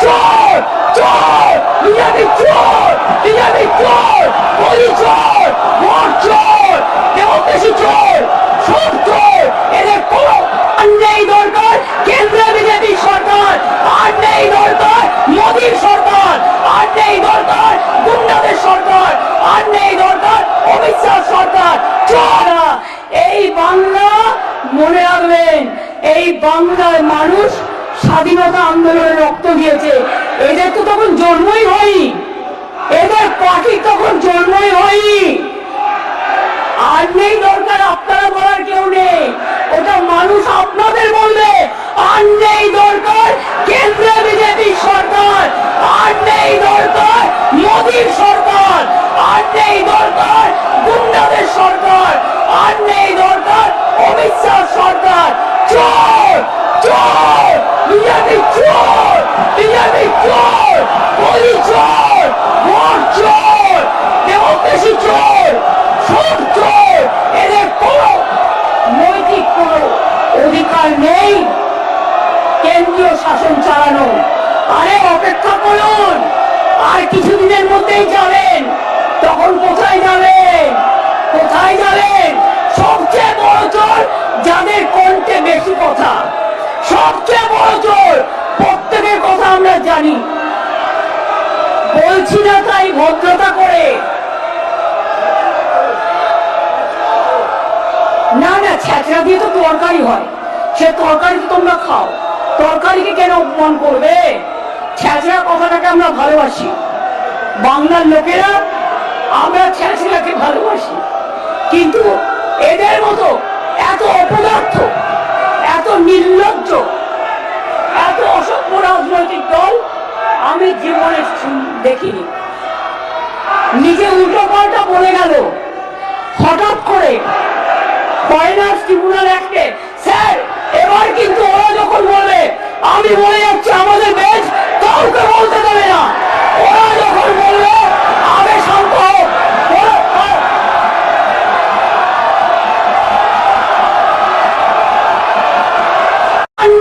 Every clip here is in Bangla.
চোর চোর বিজেপি চোর বিজেপি চোর মোদি চোর ভোট চোর ডেমোক্রেসি চোর সব চোর এদের কোনো আর নেই দরকার কেন্দ্রে বিজেপি সরকার আর নেই দরকার মোদির সরকার আর নেই দরকার গুন্ডাদের সরকার আর নেই দরকার অমিত শাহ সরকার চোর এই বাংলা মনে রাখবেন এই বাংলার মানুষ স্বাধীনতা আন্দোলনে রক্ত দিয়েছে এদের তো তখন জন্মই হয়নি এদের পার্টি তখন জন্মই হয়নি আর নেই দরকার আপনারা বলার কেউ নেই ওটা মানুষ আপনাদের বলবে আর নেই দরকার কেন্দ্রে বিজেপি সরকার আর নেই দরকার মোদির সরকার আর নেই দরকার গুন্ডাদের সরকার আর নেই দরকার অমিত শাহ সরকার চোর চোর বিজেপি চোর বিজেপি চোর মোদি চোর ভোট চোর ডেমোক্রেসি চোর সব চোর এদের কোনো নৈতিক কোনো অধিকার নেই কেন্দ্রীয় শাসন চালানো আরে অপেক্ষা করুন আর কিছুদিনের মধ্যেই যাবেন তখন কোথায় যাবেন কোথায় যাবেন সবচেয়ে বড় চোর যাদের কণ্ঠে বেশি কথা সবচেয়ে বড় চোর প্রত্যেকের কথা আমরা জানি বলছি না তাই ভদ্রতা করে না না ছ্যাঁচড়া দিয়ে তো তরকারি হয় সে তরকারি তো তোমরা খাও তরকারিকে কেন অপমান করবে ছ্যাঁচড়া কথাটাকে আমরা ভালোবাসি বাংলার লোকেরা আমরা ছ্যাঁচড়াকে ভালোবাসি কিন্তু এদের মতো এত অপদার্থ এত নির্লজ্জ এত অসভ্য রাজনৈতিক দল আমি জীবনে দেখিনি নিজে উল্টো পাল্টা বলে গেল হঠাৎ করে ফরেনার্স ট্রিব্যুনাল অ্যাক্টে স্যার এবার কিন্তু ওরা যখন বলবে আমি বলে যাচ্ছি আমাদের বেশ কাউকে বলতে দেবে না ওরা যখন বলবে আবে শান্ত হোক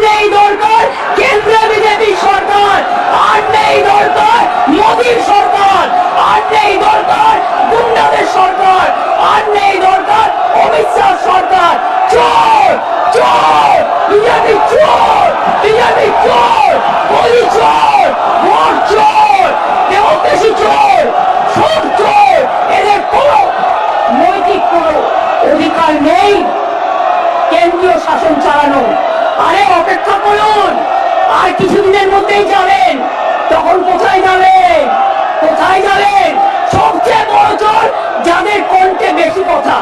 নেই দরকার কেন্দ্রে বিজেপি সরকার আর নেই দরকার মোদির সরকার আর নেই দরকার গুন্ডাদের সরকার আর নেই দরকার অমিত শাহ সরকার চোর চোর বিজেপি চোর বিজেপি চোর মোদি চোর ভোট চোর ডেমোক্রেসি চোর সব চোর এদের কোনো নৈতিক কোনো অধিকার নেই কেন্দ্রীয় শাসন চালানো আরে অপেক্ষা করুন আর কিছুদিনের মধ্যেই যাবেন তখন কোথায় যাবেন কোথায় যাবেন সবচেয়ে বড় চোর যাদের কণ্ঠে বেশি কথা